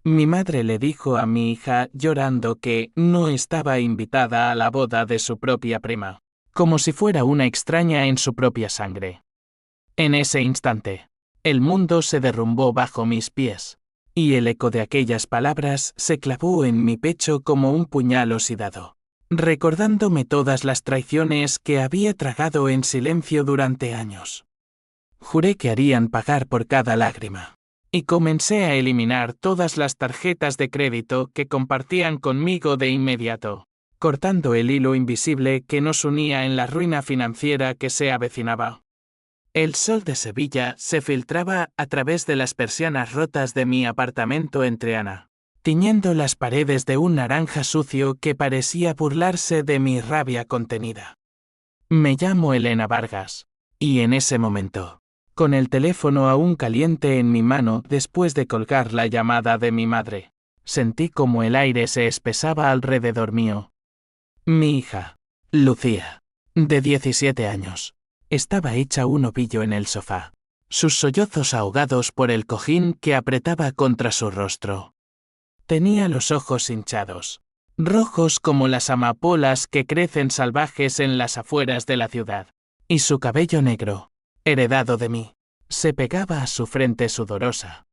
Mi madre le dijo a mi hija llorando que no estaba invitada a la boda de su propia prima, como si fuera una extraña en su propia sangre. En ese instante, el mundo se derrumbó bajo mis pies, y el eco de aquellas palabras se clavó en mi pecho como un puñal oxidado, recordándome todas las traiciones que había tragado en silencio durante años. Juré que harían pagar por cada lágrima, y comencé a eliminar todas las tarjetas de crédito que compartían conmigo de inmediato, cortando el hilo invisible que nos unía en la ruina financiera que se avecinaba. El sol de Sevilla se filtraba a través de las persianas rotas de mi apartamento en Triana, tiñendo las paredes de un naranja sucio que parecía burlarse de mi rabia contenida. Me llamo Elena Vargas, y en ese momento, con el teléfono aún caliente en mi mano después de colgar la llamada de mi madre, sentí como el aire se espesaba alrededor mío. Mi hija, Lucía, de 17 años, estaba hecha un ovillo en el sofá, sus sollozos ahogados por el cojín que apretaba contra su rostro. Tenía los ojos hinchados, rojos como las amapolas que crecen salvajes en las afueras de la ciudad, y su cabello negro, heredado de mí, se pegaba a su frente sudorosa.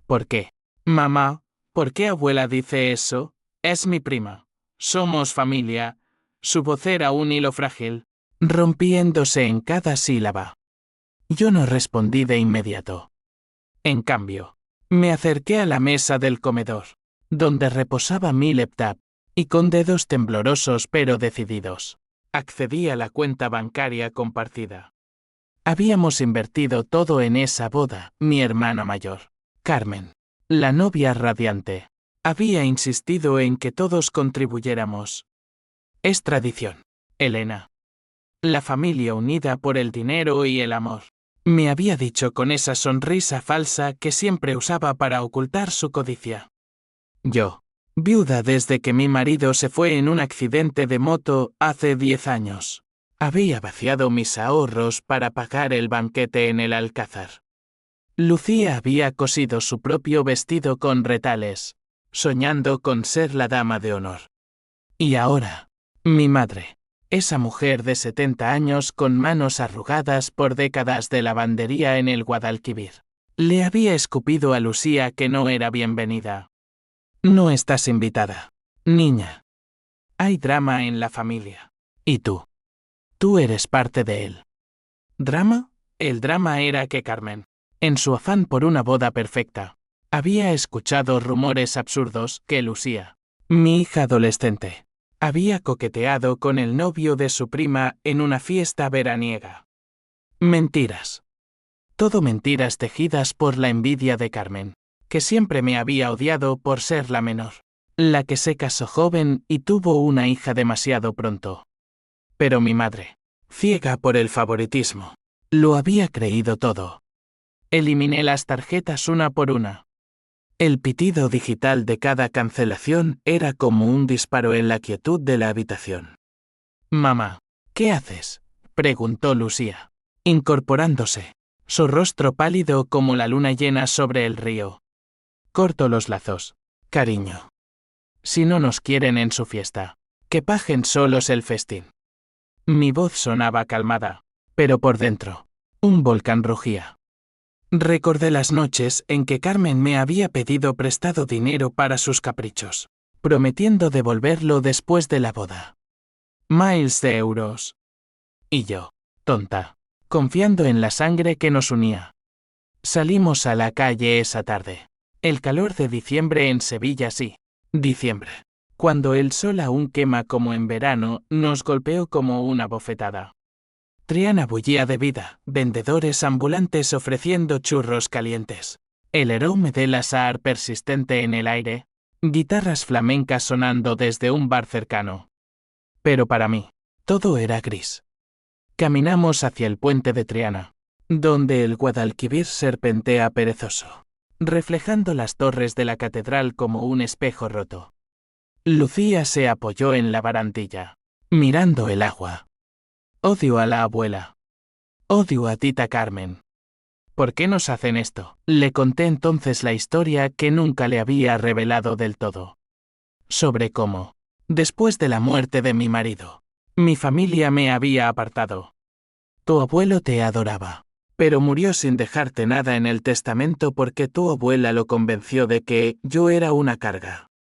¿Por qué? Mamá, ¿por qué abuela dice eso? Es mi prima. Somos familia. Su voz era un hilo frágil, rompiéndose en cada sílaba. Yo no respondí de inmediato. En cambio, me acerqué a la mesa del comedor, donde reposaba mi laptop, y con dedos temblorosos pero decididos, accedí a la cuenta bancaria compartida. Habíamos invertido todo en esa boda, mi hermana mayor, Carmen, la novia radiante, había insistido en que todos contribuyéramos. Es tradición, Elena. La familia unida por el dinero y el amor, me había dicho con esa sonrisa falsa que siempre usaba para ocultar su codicia. Yo, viuda desde que mi marido se fue en un accidente de moto hace 10 años, había vaciado mis ahorros para pagar el banquete en el Alcázar. Lucía había cosido su propio vestido con retales, soñando con ser la dama de honor. Y ahora, mi madre, esa mujer de 70 años con manos arrugadas por décadas de lavandería en el Guadalquivir, le había escupido a Lucía que no era bienvenida. No estás invitada, niña. Hay drama en la familia. ¿Y tú? Tú eres parte de él. ¿Drama? El drama era que Carmen, en su afán por una boda perfecta, había escuchado rumores absurdos que Lucía, mi hija adolescente, había coqueteado con el novio de su prima en una fiesta veraniega. Mentiras. Todo mentiras tejidas por la envidia de Carmen, que siempre me había odiado por ser la menor, la que se casó joven y tuvo una hija demasiado pronto. Pero mi madre, ciega por el favoritismo, lo había creído todo. Eliminé las tarjetas una por una. El pitido digital de cada cancelación era como un disparo en la quietud de la habitación. Mamá, ¿qué haces?, preguntó Lucía, incorporándose, su rostro pálido como la luna llena sobre el río. Corto los lazos, cariño. Si no nos quieren en su fiesta, que paguen solos el festín. Mi voz sonaba calmada, pero por dentro, un volcán rugía. Recordé las noches en que Carmen me había pedido prestado dinero para sus caprichos, prometiendo devolverlo después de la boda. Miles de euros. Y yo, tonta, confiando en la sangre que nos unía. Salimos a la calle esa tarde. El calor de diciembre en Sevilla, sí, diciembre. Cuando el sol aún quema como en verano, nos golpeó como una bofetada. Triana bullía de vida, vendedores ambulantes ofreciendo churros calientes, el aroma del azahar persistente en el aire, guitarras flamencas sonando desde un bar cercano. Pero para mí, todo era gris. Caminamos hacia el puente de Triana, donde el Guadalquivir serpentea perezoso, reflejando las torres de la catedral como un espejo roto. Lucía se apoyó en la barandilla, mirando el agua. Odio a la abuela. Odio a tita Carmen. ¿Por qué nos hacen esto? Le conté entonces la historia que nunca le había revelado del todo. Sobre cómo, después de la muerte de mi marido, mi familia me había apartado. Tu abuelo te adoraba, pero murió sin dejarte nada en el testamento porque tu abuela lo convenció de que yo era una carga.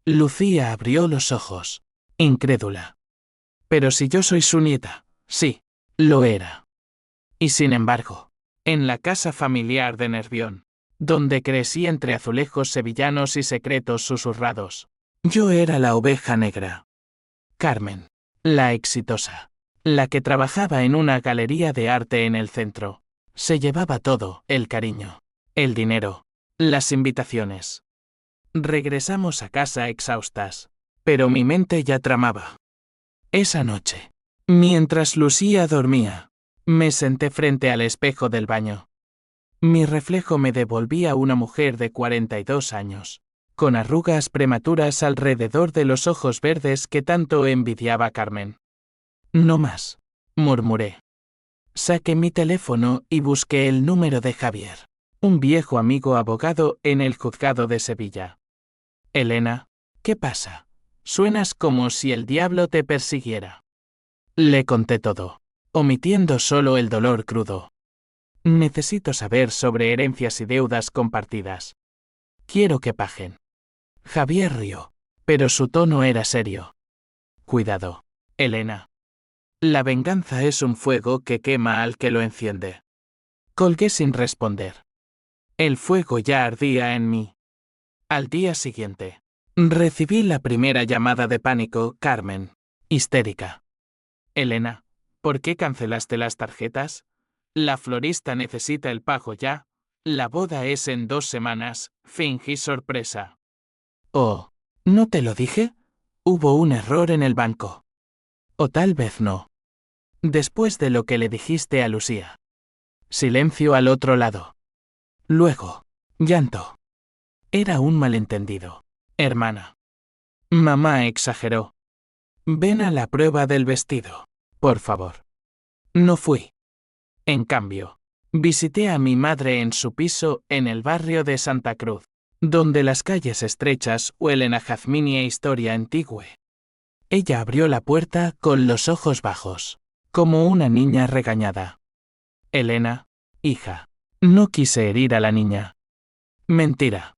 Lucía abrió los ojos, incrédula. Pero si yo soy su nieta, sí, lo era. Y sin embargo, en la casa familiar de Nervión, donde crecí entre azulejos sevillanos y secretos susurrados, yo era la oveja negra. Carmen, la exitosa, la que trabajaba en una galería de arte en el centro, se llevaba todo, el cariño, el dinero, las invitaciones. Regresamos a casa exhaustas, pero mi mente ya tramaba. Esa noche, mientras Lucía dormía, me senté frente al espejo del baño. Mi reflejo me devolvía una mujer de 42 años, con arrugas prematuras alrededor de los ojos verdes que tanto envidiaba Carmen. No más, murmuré. Saqué mi teléfono y busqué el número de Javier, un viejo amigo abogado en el juzgado de Sevilla. Elena, ¿qué pasa? Suenas como si el diablo te persiguiera. Le conté todo, omitiendo solo el dolor crudo. Necesito saber sobre herencias y deudas compartidas. Quiero que paguen. Javier rió, pero su tono era serio. Cuidado, Elena. La venganza es un fuego que quema al que lo enciende. Colgué sin responder. El fuego ya ardía en mí. Al día siguiente, recibí la primera llamada de pánico, Carmen, histérica. Elena, ¿por qué cancelaste las tarjetas? La florista necesita el pago ya. La boda es en 2 semanas, fingí sorpresa. Oh, ¿no te lo dije? Hubo un error en el banco. O tal vez no. Después de lo que le dijiste a Lucía. Silencio al otro lado. Luego, llanto. Era un malentendido, hermana. Mamá exageró. Ven a la prueba del vestido, por favor. No fui. En cambio, visité a mi madre en su piso en el barrio de Santa Cruz, donde las calles estrechas huelen a jazmín y a historia antigua. Ella abrió la puerta con los ojos bajos, como una niña regañada. Elena, hija, no quise herir a la niña. Mentira.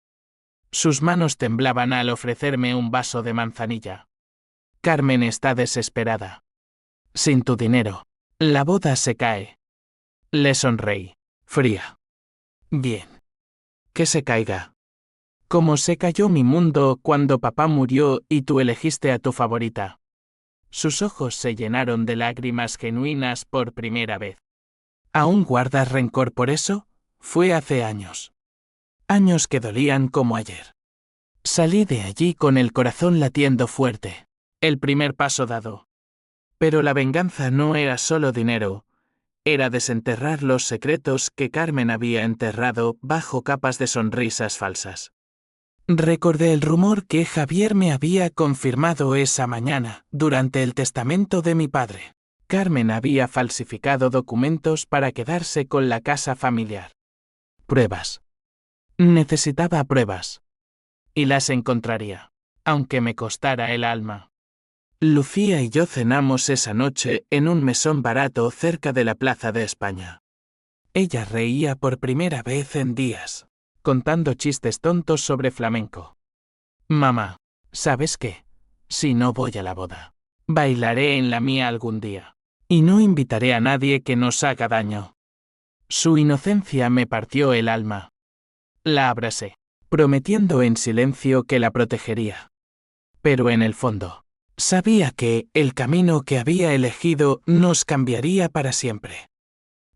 Sus manos temblaban al ofrecerme un vaso de manzanilla. Carmen está desesperada. Sin tu dinero, la boda se cae. Le sonreí, fría. Bien. Que se caiga. Como se cayó mi mundo cuando papá murió y tú elegiste a tu favorita. Sus ojos se llenaron de lágrimas genuinas por primera vez. ¿Aún guardas rencor por eso? Fue hace años. Años que dolían como ayer. Salí de allí con el corazón latiendo fuerte. El primer paso dado. Pero la venganza no era solo dinero. Era desenterrar los secretos que Carmen había enterrado bajo capas de sonrisas falsas. Recordé el rumor que Javier me había confirmado esa mañana, durante el testamento de mi padre. Carmen había falsificado documentos para quedarse con la casa familiar. Pruebas. Necesitaba pruebas. Y las encontraría, aunque me costara el alma. Lucía y yo cenamos esa noche en un mesón barato cerca de la Plaza de España. Ella reía por primera vez en días, contando chistes tontos sobre flamenco. Mamá, ¿sabes qué? Si no voy a la boda, bailaré en la mía algún día. Y no invitaré a nadie que nos haga daño. Su inocencia me partió el alma. La abracé, prometiendo en silencio que la protegería. Pero en el fondo, sabía que el camino que había elegido nos cambiaría para siempre.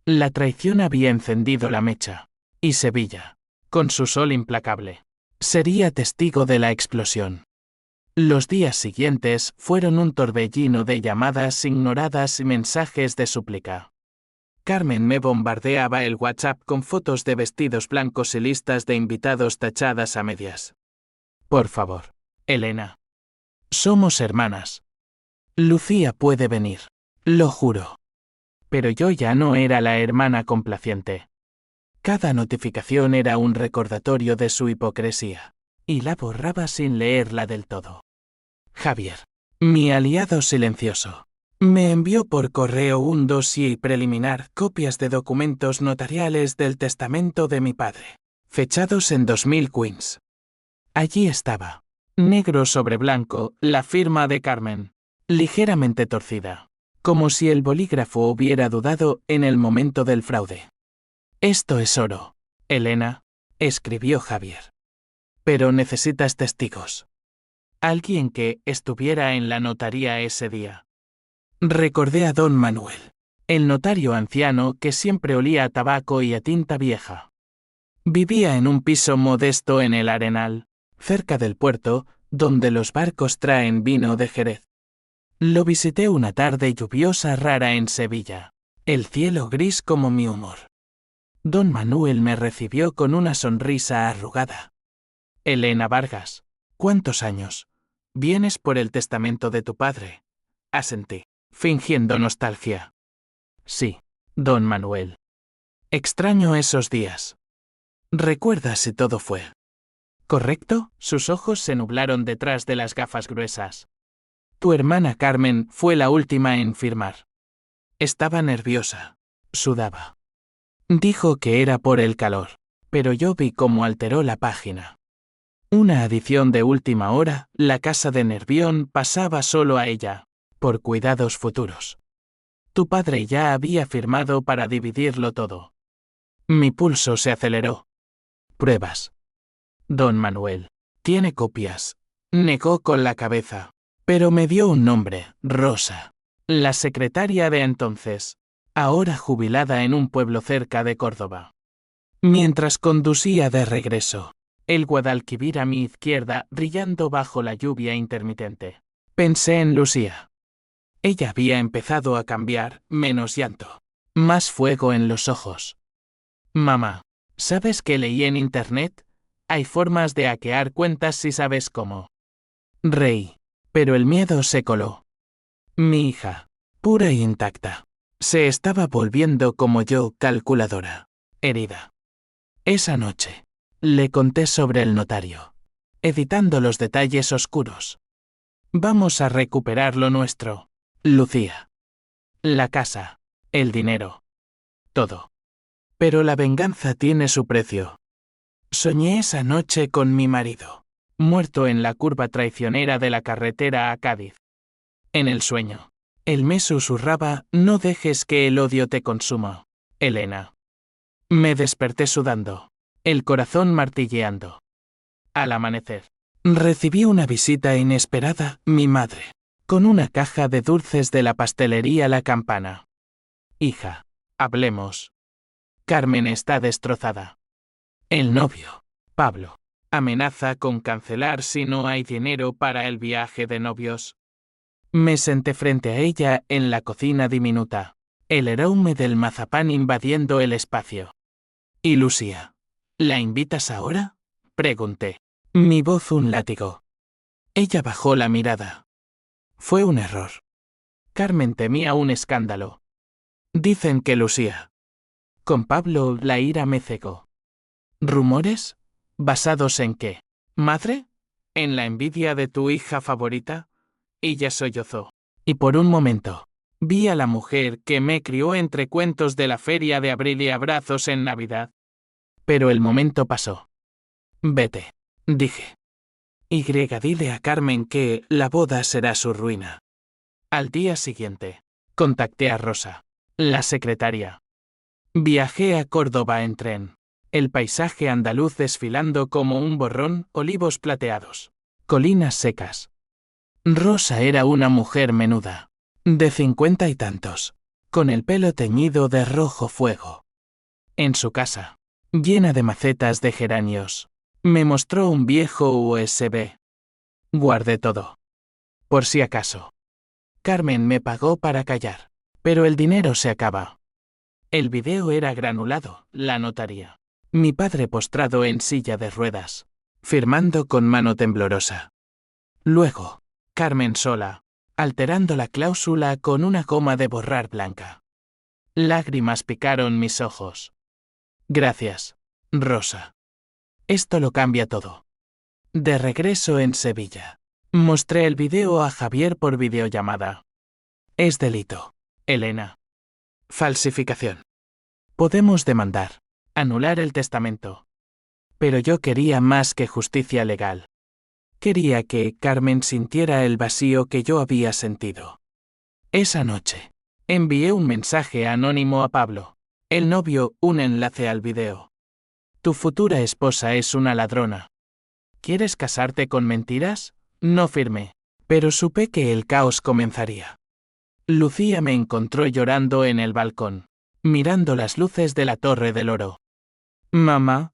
La traición había encendido la mecha, y Sevilla, con su sol implacable, sería testigo de la explosión. Los días siguientes fueron un torbellino de llamadas ignoradas y mensajes de súplica. Carmen me bombardeaba el WhatsApp con fotos de vestidos blancos y listas de invitados tachadas a medias. Por favor, Elena. Somos hermanas. Lucía puede venir, lo juro. Pero yo ya no era la hermana complaciente. Cada notificación era un recordatorio de su hipocresía, y la borraba sin leerla del todo. Javier, mi aliado silencioso, me envió por correo un dossier preliminar, copias de documentos notariales del testamento de mi padre, fechados en 2000 Queens. Allí estaba, negro sobre blanco, la firma de Carmen, ligeramente torcida, como si el bolígrafo hubiera dudado en el momento del fraude. Esto es oro, Elena, escribió Javier. Pero necesitas testigos. Alguien que estuviera en la notaría ese día. Recordé a don Manuel, el notario anciano que siempre olía a tabaco y a tinta vieja. Vivía en un piso modesto en el Arenal, cerca del puerto, donde los barcos traen vino de Jerez. Lo visité una tarde lluviosa rara en Sevilla, el cielo gris como mi humor. Don Manuel me recibió con una sonrisa arrugada. Elena Vargas, ¿cuántos años? ¿Vienes por el testamento de tu padre? Asentí, fingiendo nostalgia. Sí, don Manuel. Extraño esos días. ¿Recuerdas si todo fue correcto? Sus ojos se nublaron detrás de las gafas gruesas. Tu hermana Carmen fue la última en firmar. Estaba nerviosa. Sudaba. Dijo que era por el calor, pero yo vi cómo alteró la página. Una adición de última hora, la casa de Nervión pasaba solo a ella, por cuidados futuros. Tu padre ya había firmado para dividirlo todo. Mi pulso se aceleró. Pruebas. Don Manuel, tiene copias. Negó con la cabeza, pero me dio un nombre, Rosa, la secretaria de entonces, ahora jubilada en un pueblo cerca de Córdoba. Mientras conducía de regreso, el Guadalquivir a mi izquierda brillando bajo la lluvia intermitente, pensé en Lucía. Ella había empezado a cambiar, menos llanto, más fuego en los ojos. Mamá, ¿sabes qué leí en internet? Hay formas de hackear cuentas si sabes cómo. Reí, pero el miedo se coló. Mi hija, pura e intacta, se estaba volviendo como yo, calculadora, herida. Esa noche, le conté sobre el notario, editando los detalles oscuros. Vamos a recuperar lo nuestro, Lucía. La casa, el dinero, todo. Pero la venganza tiene su precio. Soñé esa noche con mi marido, muerto en la curva traicionera de la carretera a Cádiz. En el sueño, él me susurraba, no dejes que el odio te consuma, Elena. Me desperté sudando, el corazón martilleando. Al amanecer, recibí una visita inesperada, mi madre, con una caja de dulces de la pastelería La Campana. Hija, hablemos. Carmen está destrozada. El novio, Pablo, amenaza con cancelar si no hay dinero para el viaje de novios. Me senté frente a ella en la cocina diminuta, el aroma del mazapán invadiendo el espacio. ¿Y Lucía? ¿La invitas ahora? Pregunté. Mi voz un látigo. Ella bajó la mirada. Fue un error. Carmen temía un escándalo. Dicen que Lucía. Con Pablo la ira me cegó. ¿Rumores? ¿Basados en qué? ¿Madre? ¿En la envidia de tu hija favorita? Ella sollozó. Y por un momento, vi a la mujer que me crió entre cuentos de la feria de abril y abrazos en Navidad. Pero el momento pasó. Vete, dije. Dile a Carmen que la boda será su ruina. Al día siguiente, contacté a Rosa, la secretaria. Viajé a Córdoba en tren. El paisaje andaluz desfilando como un borrón, olivos plateados, colinas secas. Rosa era una mujer menuda, de 50 y tantos, con el pelo teñido de rojo fuego. En su casa, llena de macetas de geranios, me mostró un viejo USB. Guardé todo. Por si acaso. Carmen me pagó para callar, pero el dinero se acaba. El video era granulado, la notaría. Mi padre postrado en silla de ruedas, firmando con mano temblorosa. Luego, Carmen sola, alterando la cláusula con una goma de borrar blanca. Lágrimas picaron mis ojos. Gracias, Rosa. Esto lo cambia todo. De regreso en Sevilla. Mostré el video a Javier por videollamada. Es delito, Elena. Falsificación. Podemos demandar, anular el testamento. Pero yo quería más que justicia legal. Quería que Carmen sintiera el vacío que yo había sentido. Esa noche, envié un mensaje anónimo a Pablo, el novio, un enlace al video. Tu futura esposa es una ladrona. ¿Quieres casarte con mentiras? No firmé, pero supe que el caos comenzaría. Lucía me encontró llorando en el balcón, mirando las luces de la Torre del Oro. Mamá,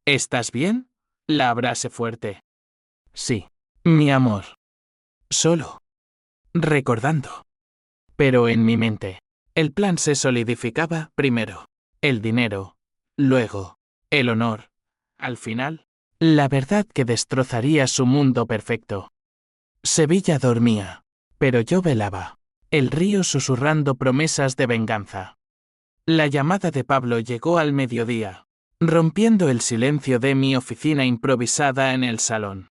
¿estás bien? La abracé fuerte. Sí, mi amor. Solo. Recordando. Pero en mi mente, el plan se solidificaba primero. El dinero. Luego, el honor. Al final, la verdad que destrozaría su mundo perfecto. Sevilla dormía, pero yo velaba. El río susurrando promesas de venganza. La llamada de Pablo llegó al mediodía, rompiendo el silencio de mi oficina improvisada en el salón.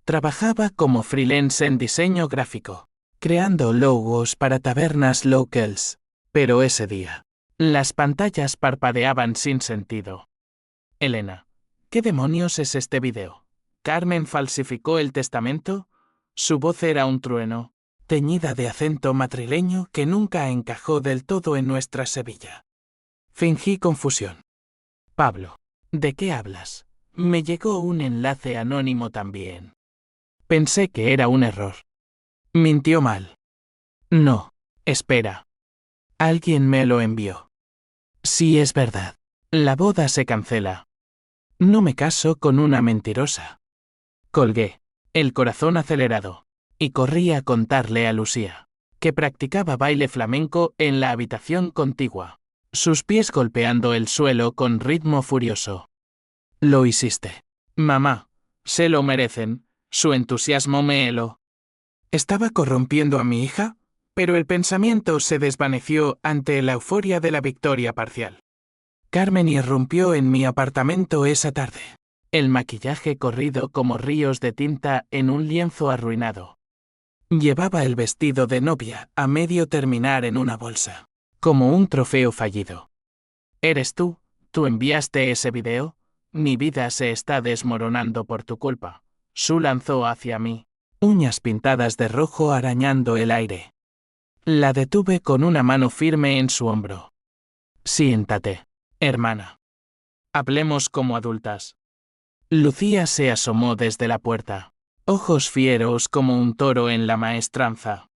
Trabajaba como freelance en diseño gráfico, creando logos para tabernas locals, pero ese día, las pantallas parpadeaban sin sentido. Elena, ¿qué demonios es este video? ¿Carmen falsificó el testamento? Su voz era un trueno, teñida de acento madrileño que nunca encajó del todo en nuestra Sevilla. Fingí confusión. Pablo, ¿de qué hablas? Me llegó un enlace anónimo también. Pensé que era un error. Mintió mal. No, espera. Alguien me lo envió. Sí, es verdad. La boda se cancela. No me caso con una mentirosa. Colgué, el corazón acelerado, y corrí a contarle a Lucía, que practicaba baile flamenco en la habitación contigua, sus pies golpeando el suelo con ritmo furioso. Lo hiciste. Mamá, se lo merecen, su entusiasmo me heló. ¿Estaba corrompiendo a mi hija? Pero el pensamiento se desvaneció ante la euforia de la victoria parcial. Carmen irrumpió en mi apartamento esa tarde. El maquillaje corrido como ríos de tinta en un lienzo arruinado. Llevaba el vestido de novia a medio terminar en una bolsa, como un trofeo fallido. ¿Eres tú? ¿Tú enviaste ese video? Mi vida se está desmoronando por tu culpa. Su lanzó hacia mí, uñas pintadas de rojo arañando el aire. La detuve con una mano firme en su hombro. Siéntate, hermana. Hablemos como adultas. Lucía se asomó desde la puerta, ojos fieros como un toro en la maestranza.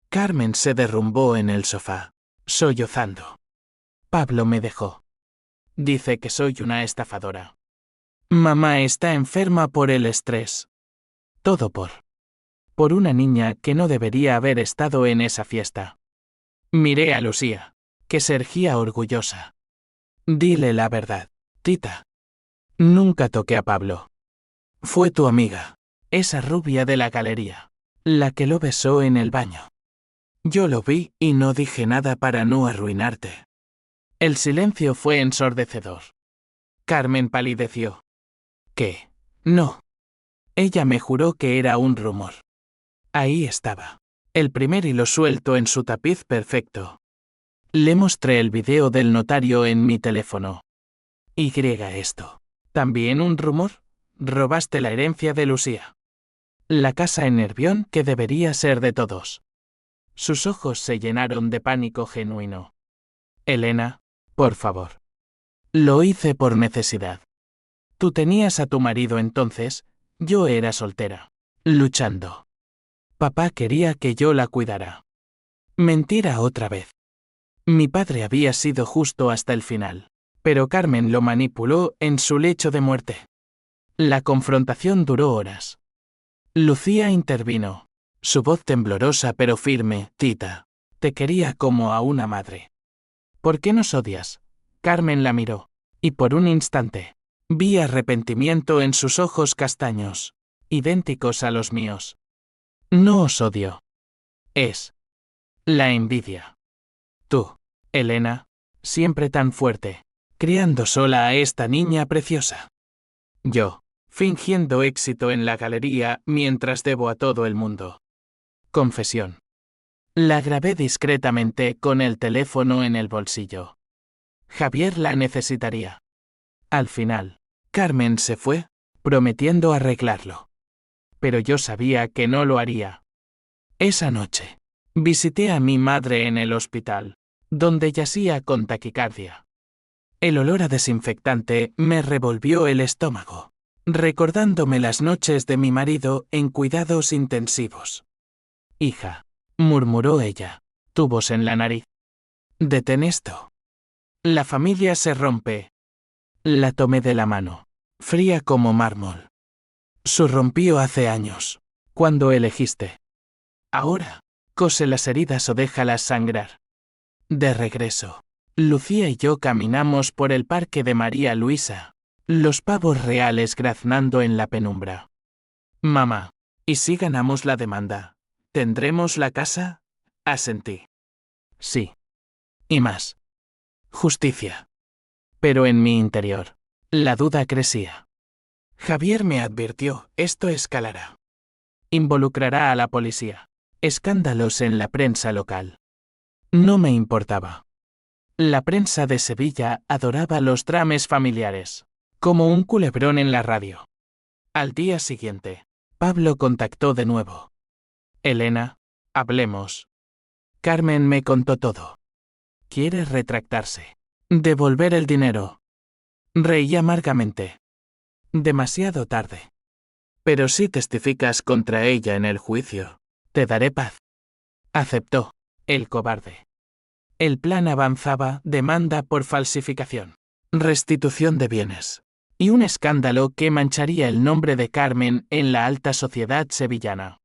Carmen se derrumbó en el sofá, sollozando. Pablo me dejó. Dice que soy una estafadora. Mamá está enferma por el estrés. Todo por una niña que no debería haber estado en esa fiesta. Miré a Lucía, que se erguía orgullosa. Dile la verdad, Tita. Nunca toqué a Pablo. Fue tu amiga, esa rubia de la galería, la que lo besó en el baño. Yo lo vi y no dije nada para no arruinarte. El silencio fue ensordecedor. Carmen palideció. ¿Qué? No. Ella me juró que era un rumor. Ahí estaba, el primer hilo suelto en su tapiz perfecto. Le mostré el video del notario en mi teléfono. Y esto. ¿También un rumor? Robaste la herencia de Lucía. La casa en Nervión que debería ser de todos. Sus ojos se llenaron de pánico genuino. Elena, por favor. Lo hice por necesidad. Tú tenías a tu marido entonces, yo era soltera. Luchando. Papá quería que yo la cuidara. Mentira otra vez. Mi padre había sido justo hasta el final, pero Carmen lo manipuló en su lecho de muerte. La confrontación duró horas. Lucía intervino. Su voz temblorosa pero firme. Tita, te quería como a una madre. ¿Por qué nos odias? Carmen la miró, y por un instante, vi arrepentimiento en sus ojos castaños, idénticos a los míos. No os odio. Es la envidia. Tú, Elena, siempre tan fuerte, criando sola a esta niña preciosa. Yo, fingiendo éxito en la galería mientras debo a todo el mundo. Confesión. La grabé discretamente con el teléfono en el bolsillo. Javier la necesitaría. Al final, Carmen se fue, prometiendo arreglarlo. Pero yo sabía que no lo haría. Esa noche, visité a mi madre en el hospital, donde yacía con taquicardia. El olor a desinfectante me revolvió el estómago, recordándome las noches de mi marido en cuidados intensivos. Hija, murmuró ella, tubos en la nariz. Detén esto. La familia se rompe. La tomé de la mano, fría como mármol. Se rompió hace años, cuando elegiste. Ahora, cose las heridas o déjalas sangrar. De regreso, Lucía y yo caminamos por el parque de María Luisa, los pavos reales graznando en la penumbra. Mamá, ¿y si ganamos la demanda? ¿Tendremos la casa? Asentí. Sí. Y más. Justicia. Pero en mi interior, la duda crecía. Javier me advirtió, esto escalará. Involucrará a la policía. Escándalos en la prensa local. No me importaba. La prensa de Sevilla adoraba los dramas familiares, como un culebrón en la radio. Al día siguiente, Pablo contactó de nuevo. Elena, hablemos. Carmen me contó todo. Quiere retractarse. Devolver el dinero. Reí amargamente. Demasiado tarde. Pero si testificas contra ella en el juicio, te daré paz. Aceptó, el cobarde. El plan avanzaba, demanda por falsificación, restitución de bienes, y un escándalo que mancharía el nombre de Carmen en la alta sociedad sevillana.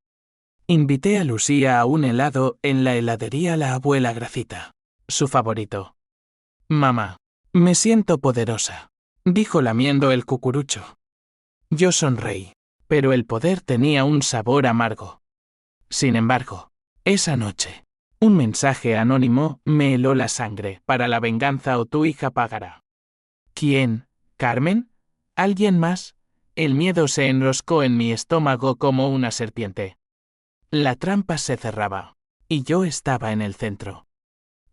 Invité a Lucía a un helado en la heladería La Abuela Gracita, su favorito. Mamá, me siento poderosa, dijo lamiendo el cucurucho. Yo sonreí, pero el poder tenía un sabor amargo. Sin embargo, esa noche, un mensaje anónimo me heló la sangre. Para la venganza o tu hija pagará. ¿Quién? ¿Carmen? ¿Alguien más? El miedo se enroscó en mi estómago como una serpiente. La trampa se cerraba, y yo estaba en el centro.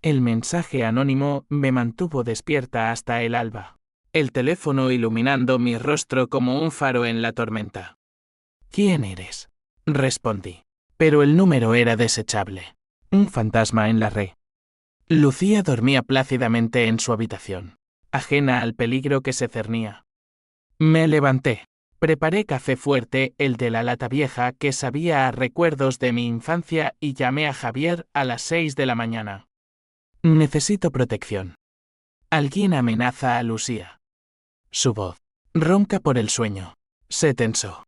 El mensaje anónimo me mantuvo despierta hasta el alba, el teléfono iluminando mi rostro como un faro en la tormenta. ¿Quién eres? Respondí. Pero el número era desechable. Un fantasma en la red. Lucía dormía plácidamente en su habitación, ajena al peligro que se cernía. Me levanté. Preparé café fuerte, el de la lata vieja que sabía a recuerdos de mi infancia, y llamé a Javier a las 6 de la mañana. Necesito protección. Alguien amenaza a Lucía. Su voz, ronca por el sueño, se tensó.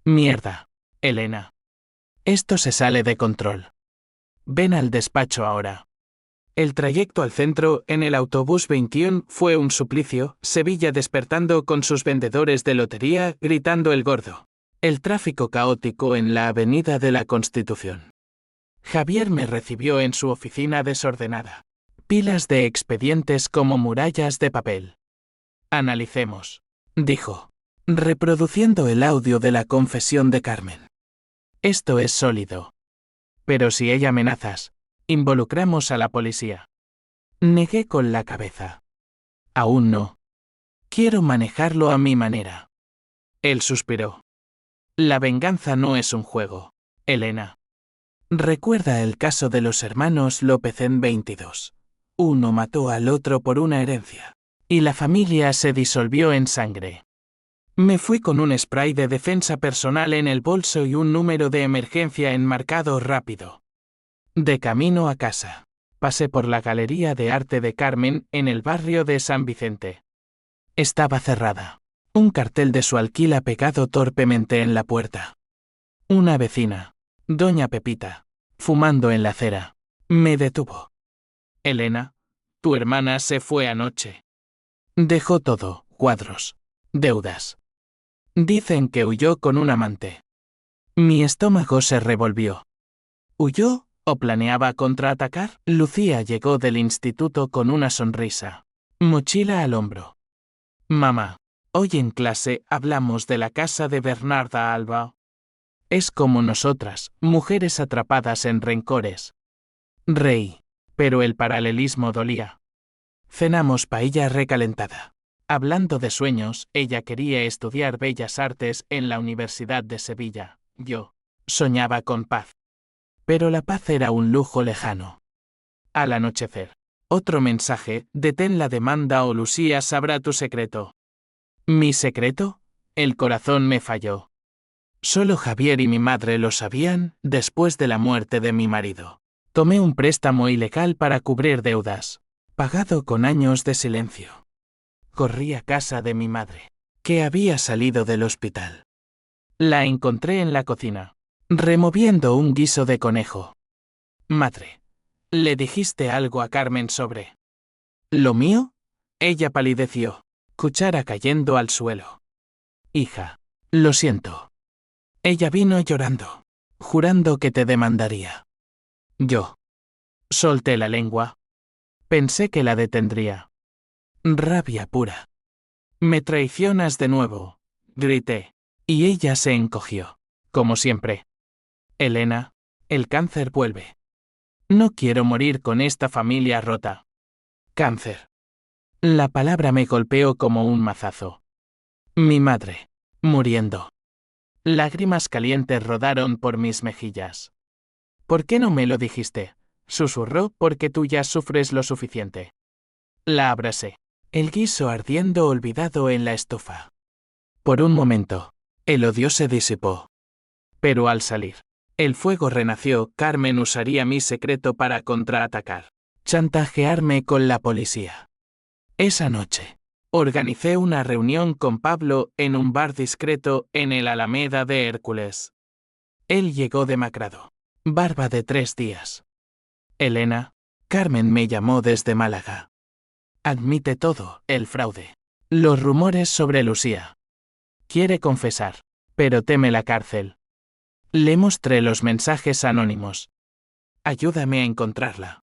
Mierda, Elena. Esto se sale de control. Ven al despacho ahora. El trayecto al centro en el autobús 21 fue un suplicio, Sevilla despertando con sus vendedores de lotería gritando el gordo. El tráfico caótico en la avenida de la Constitución. Javier me recibió en su oficina desordenada. Pilas de expedientes como murallas de papel. Analicemos, dijo, reproduciendo el audio de la confesión de Carmen. Esto es sólido. Pero si hay amenazas, involucramos a la policía. Negué con la cabeza. Aún no. Quiero manejarlo a mi manera. Él suspiró. La venganza no es un juego, Elena. Recuerda el caso de los hermanos López en 22. Uno mató al otro por una herencia, y la familia se disolvió en sangre. Me fui con un spray de defensa personal en el bolso y un número de emergencia enmarcado rápido. De camino a casa, pasé por la Galería de Arte de Carmen en el barrio de San Vicente. Estaba cerrada. Un cartel de su alquila pegado torpemente en la puerta. Una vecina, doña Pepita, fumando en la acera, me detuvo. Elena, tu hermana se fue anoche. Dejó todo, cuadros, deudas. Dicen que huyó con un amante. Mi estómago se revolvió. ¿Huyó? ¿O planeaba contraatacar? Lucía llegó del instituto con una sonrisa. Mochila al hombro. Mamá, hoy en clase hablamos de la casa de Bernarda Alba. Es como nosotras, mujeres atrapadas en rencores. Reí, pero el paralelismo dolía. Cenamos paella recalentada. Hablando de sueños, ella quería estudiar Bellas Artes en la Universidad de Sevilla. Yo soñaba con paz. Pero la paz era un lujo lejano. Al anochecer. Otro mensaje, detén la demanda o Lucía sabrá tu secreto. ¿Mi secreto? El corazón me falló. Solo Javier y mi madre lo sabían después de la muerte de mi marido. Tomé un préstamo ilegal para cubrir deudas, pagado con años de silencio. Corrí a casa de mi madre, que había salido del hospital. La encontré en la cocina, removiendo un guiso de conejo. Madre, ¿le dijiste algo a Carmen sobre lo mío? Ella palideció, cuchara cayendo al suelo. Hija, lo siento. Ella vino llorando, jurando que te demandaría. Yo solté la lengua. Pensé que la detendría. Rabia pura. Me traicionas de nuevo, grité, y ella se encogió, como siempre. Elena, el cáncer vuelve. No quiero morir con esta familia rota. Cáncer. La palabra me golpeó como un mazazo. Mi madre, muriendo. Lágrimas calientes rodaron por mis mejillas. ¿Por qué no me lo dijiste? Susurró, porque tú ya sufres lo suficiente. La abracé. El guiso ardiendo olvidado en la estufa. Por un momento, el odio se disipó. Pero al salir, el fuego renació. Carmen usaría mi secreto para contraatacar. Chantajearme con la policía. Esa noche, organicé una reunión con Pablo en un bar discreto en el Alameda de Hércules. Él llegó demacrado. Barba de 3 días. Elena, Carmen me llamó desde Málaga. Admite todo, el fraude. Los rumores sobre Lucía. Quiere confesar, pero teme la cárcel. Le mostré los mensajes anónimos. Ayúdame a encontrarla.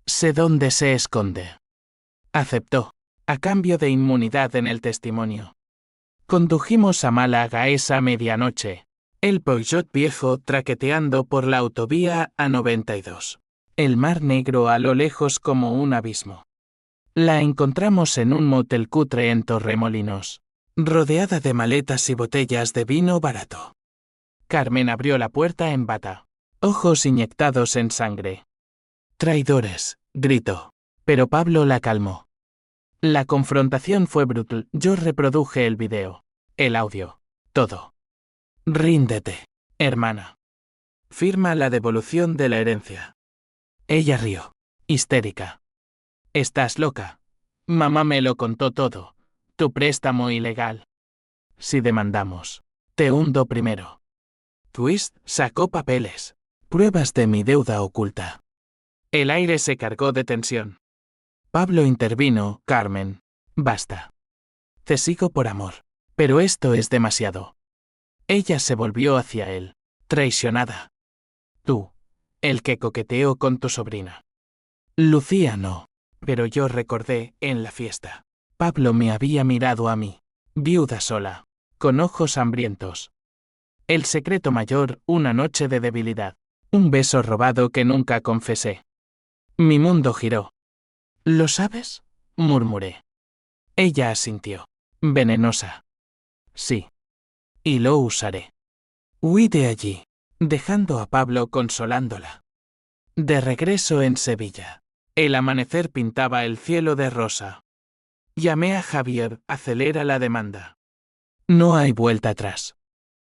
Sé dónde se esconde. Aceptó, a cambio de inmunidad en el testimonio. Condujimos a Málaga esa medianoche. El Peugeot viejo traqueteando por la autovía A92. El mar negro a lo lejos como un abismo. La encontramos en un motel cutre en Torremolinos, rodeada de maletas y botellas de vino barato. Carmen abrió la puerta en bata, ojos inyectados en sangre. Traidores, gritó. Pero Pablo la calmó. La confrontación fue brutal. Yo reproduje el video, el audio, todo. Ríndete, hermana. Firma la devolución de la herencia. Ella rió, histérica. Estás loca. Mamá me lo contó todo. Tu préstamo ilegal. Si demandamos, te hundo primero. Twist sacó papeles. Pruebas de mi deuda oculta. El aire se cargó de tensión. Pablo intervino. Carmen, basta. Te sigo por amor. Pero esto es demasiado. Ella se volvió hacia él, traicionada. Tú, el que coqueteó con tu sobrina. Lucía no. Pero yo recordé, en la fiesta. Pablo me había mirado a mí, viuda sola, con ojos hambrientos. El secreto mayor, una noche de debilidad. Un beso robado que nunca confesé. Mi mundo giró. ¿Lo sabes? Murmuré. Ella asintió. Venenosa. Sí. Y lo usaré. Huí de allí, dejando a Pablo consolándola. De regreso en Sevilla. El amanecer pintaba el cielo de rosa. Llamé a Javier, acelera la demanda. No hay vuelta atrás.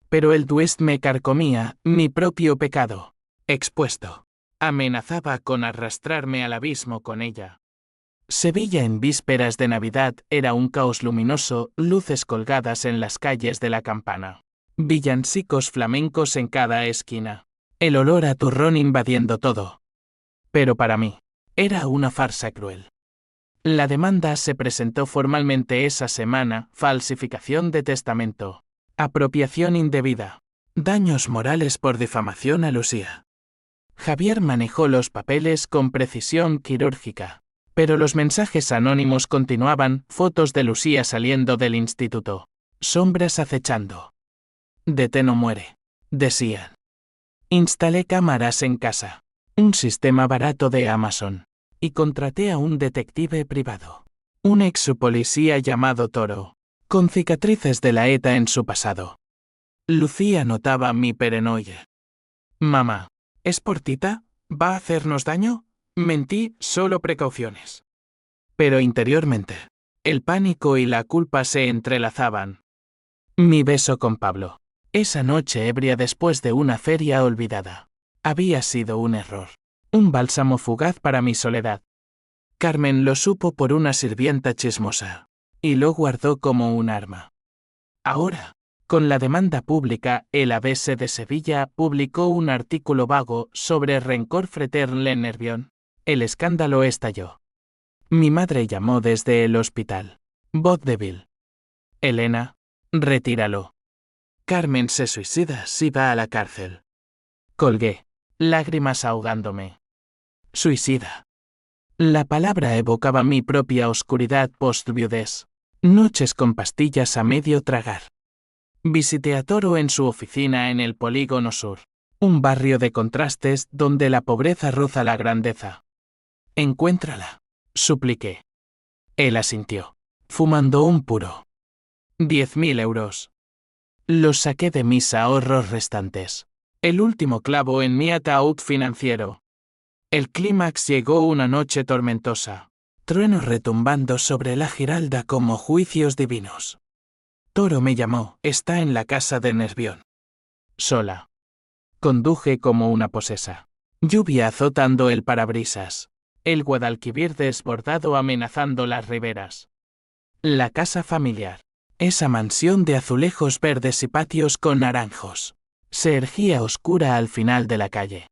Pero el twist me carcomía, mi propio pecado. Expuesto. Amenazaba con arrastrarme al abismo con ella. Sevilla en vísperas de Navidad era un caos luminoso, luces colgadas en las calles de la Campana. Villancicos flamencos en cada esquina. El olor a turrón invadiendo todo. Pero para mí, era una farsa cruel. La demanda se presentó formalmente esa semana, falsificación de testamento, apropiación indebida, daños morales por difamación a Lucía. Javier manejó los papeles con precisión quirúrgica. Pero los mensajes anónimos continuaban, fotos de Lucía saliendo del instituto. Sombras acechando. Detén o muere, decían. Instalé cámaras en casa. Un sistema barato de Amazon. Y contraté a un detective privado. Un ex policía llamado Toro. Con cicatrices de la ETA en su pasado. Lucía notaba mi paranoia. Mamá, ¿es por Tita? ¿Va a hacernos daño? Mentí, solo precauciones. Pero interiormente, el pánico y la culpa se entrelazaban. Mi beso con Pablo. Esa noche ebria después de una feria olvidada. Había sido un error. Un bálsamo fugaz para mi soledad. Carmen lo supo por una sirvienta chismosa. Y lo guardó como un arma. Ahora, con la demanda pública, el ABC de Sevilla publicó un artículo vago sobre rencor fraternel en Nervión. El escándalo estalló. Mi madre llamó desde el hospital. Voz débil. Elena, retíralo. Carmen se suicida si va a la cárcel. Colgué, lágrimas ahogándome. Suicida. La palabra evocaba mi propia oscuridad post-viudez. Noches con pastillas a medio tragar. Visité a Toro en su oficina en el Polígono Sur. Un barrio de contrastes donde la pobreza roza la grandeza. Encuéntrala, supliqué. Él asintió, fumando un puro. 10.000 euros. Los saqué de mis ahorros restantes. El último clavo en mi ataúd financiero. El clímax llegó una noche tormentosa. Truenos retumbando sobre la Giralda como juicios divinos. Toro me llamó, está en la casa de Nervión. Sola. Conduje como una posesa. Lluvia azotando el parabrisas. El Guadalquivir desbordado amenazando las riberas. La casa familiar. Esa mansión de azulejos verdes y patios con naranjos. Se erguía oscura al final de la calle.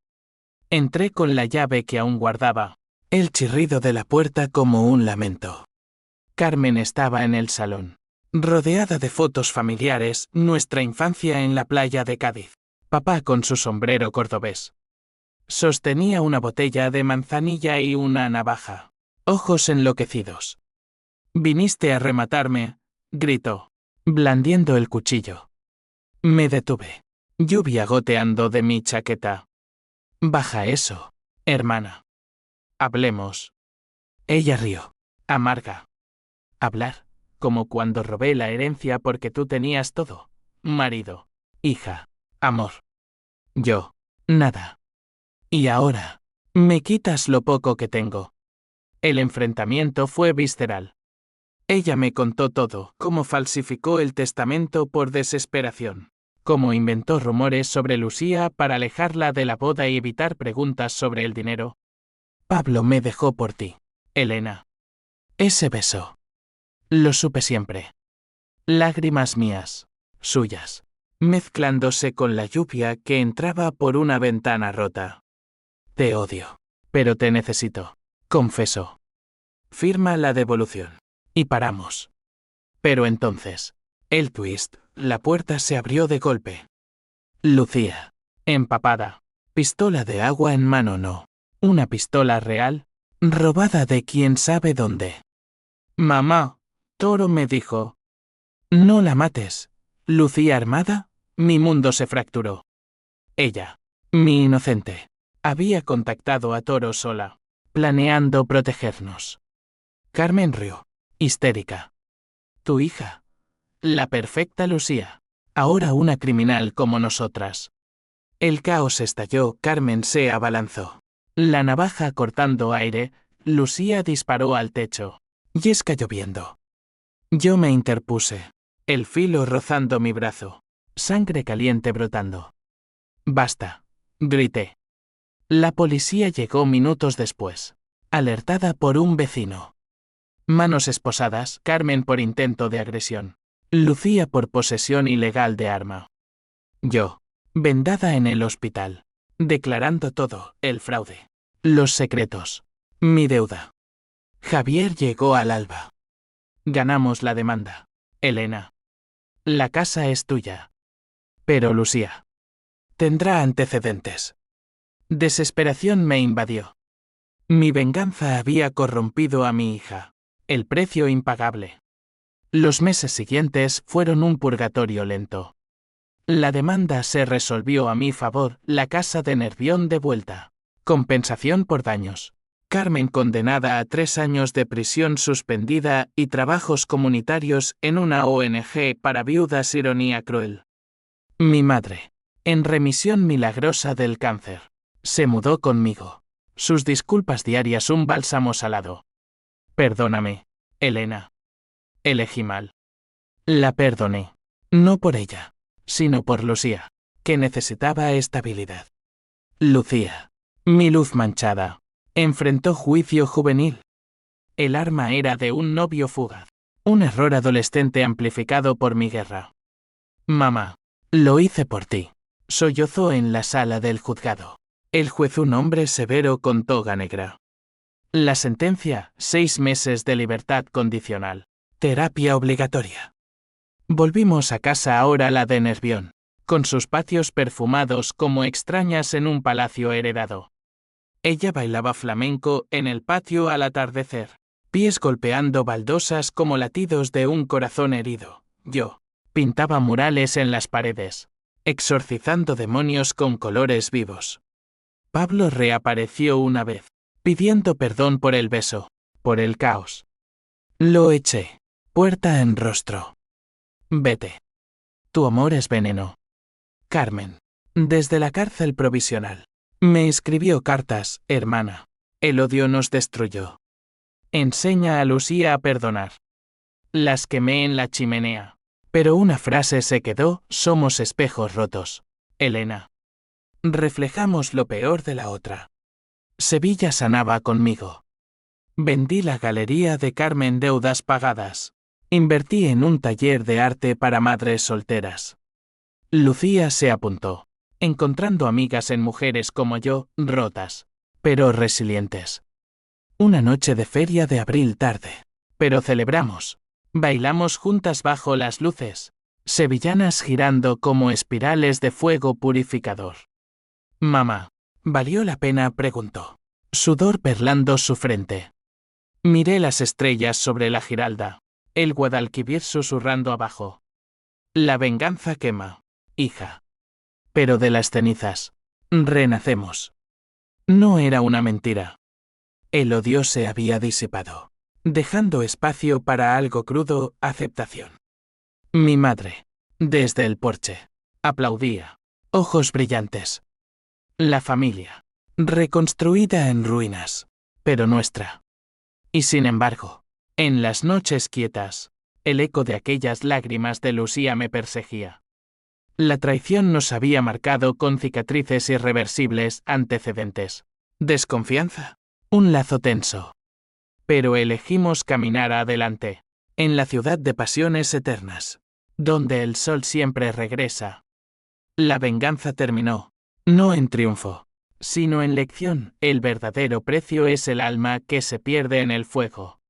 Entré con la llave que aún guardaba. El chirrido de la puerta como un lamento. Carmen estaba en el salón. Rodeada de fotos familiares, nuestra infancia en la playa de Cádiz. Papá con su sombrero cordobés. Sostenía una botella de manzanilla y una navaja. Ojos enloquecidos. Viniste a rematarme, gritó, blandiendo el cuchillo. Me detuve. Lluvia goteando de mi chaqueta. Baja eso, hermana. Hablemos. Ella rió. Amarga. Hablar, como cuando robé la herencia porque tú tenías todo. Marido, hija, amor. Yo, nada. Y ahora, me quitas lo poco que tengo. El enfrentamiento fue visceral. Ella me contó todo, cómo falsificó el testamento por desesperación, cómo inventó rumores sobre Lucía para alejarla de la boda y evitar preguntas sobre el dinero. Pablo me dejó por ti, Elena. Ese beso. Lo supe siempre. Lágrimas mías, suyas, mezclándose con la lluvia que entraba por una ventana rota. Te odio, pero te necesito, confesó. Firma la devolución. Y paramos. Pero entonces, el twist, la puerta se abrió de golpe. Lucía, empapada, pistola de agua en mano no. Una pistola real, robada de quién sabe dónde. Mamá, Toro me dijo. No la mates. Lucía armada, mi mundo se fracturó. Ella, mi inocente, había contactado a Toro sola, planeando protegernos. Carmen rió, histérica. Tu hija. La perfecta Lucía. Ahora una criminal como nosotras. El caos estalló, Carmen se abalanzó. La navaja cortando aire, Lucía disparó al techo. Yesca lloviendo. Yo me interpuse. El filo rozando mi brazo. Sangre caliente brotando. Basta, grité. La policía llegó minutos después, alertada por un vecino. Manos esposadas, Carmen por intento de agresión. Lucía por posesión ilegal de arma. Yo, vendada en el hospital, declarando todo, el fraude, los secretos, mi deuda. Javier llegó al alba. Ganamos la demanda, Elena. La casa es tuya. Pero Lucía tendrá antecedentes. Desesperación me invadió. Mi venganza había corrompido a mi hija. El precio impagable. Los meses siguientes fueron un purgatorio lento. La demanda se resolvió a mi favor, la casa de Nervión de vuelta. Compensación por daños. Carmen condenada a 3 años de prisión suspendida y trabajos comunitarios en una ONG para viudas. Ironía cruel. Mi madre, en remisión milagrosa del cáncer, se mudó conmigo. Sus disculpas diarias un bálsamo salado. Perdóname, Elena. Elegí mal. La perdoné. No por ella, sino por Lucía, que necesitaba estabilidad. Lucía, mi luz manchada, enfrentó juicio juvenil. El arma era de un novio fugaz. Un error adolescente amplificado por mi guerra. Mamá, lo hice por ti. Sollozó en la sala del juzgado. El juez, un hombre severo con toga negra. La sentencia, 6 meses de libertad condicional. Terapia obligatoria. Volvimos a casa, ahora la de Nervión, con sus patios perfumados como extrañas en un palacio heredado. Ella bailaba flamenco en el patio al atardecer, pies golpeando baldosas como latidos de un corazón herido. Yo pintaba murales en las paredes, exorcizando demonios con colores vivos. Pablo reapareció una vez, pidiendo perdón por el beso, por el caos. Lo eché, puerta en rostro. Vete. Tu amor es veneno. Carmen. Desde la cárcel provisional. Me escribió cartas, hermana. El odio nos destruyó. Enseña a Lucía a perdonar. Las quemé en la chimenea. Pero una frase se quedó: somos espejos rotos. Elena. Reflejamos lo peor de la otra. Sevilla sanaba conmigo. Vendí la galería de Carmen, deudas pagadas. Invertí en un taller de arte para madres solteras. Lucía se apuntó, encontrando amigas en mujeres como yo, rotas, pero resilientes. Una noche de feria de abril tarde. Pero celebramos. Bailamos juntas bajo las luces, sevillanas girando como espirales de fuego purificador. Mamá, ¿valió la pena?, preguntó. Sudor perlando su frente. Miré las estrellas sobre la Giralda, el Guadalquivir susurrando abajo. La venganza quema, hija. Pero de las cenizas, renacemos. No era una mentira. El odio se había disipado, dejando espacio para algo crudo: aceptación. Mi madre, desde el porche, aplaudía, ojos brillantes. La familia, reconstruida en ruinas, pero nuestra. Y sin embargo, en las noches quietas, el eco de aquellas lágrimas de Lucía me perseguía. La traición nos había marcado con cicatrices irreversibles, antecedentes. Desconfianza. Un lazo tenso. Pero elegimos caminar adelante, en la ciudad de pasiones eternas, donde el sol siempre regresa. La venganza terminó, no en triunfo, sino en lección. El verdadero precio es el alma que se pierde en el fuego.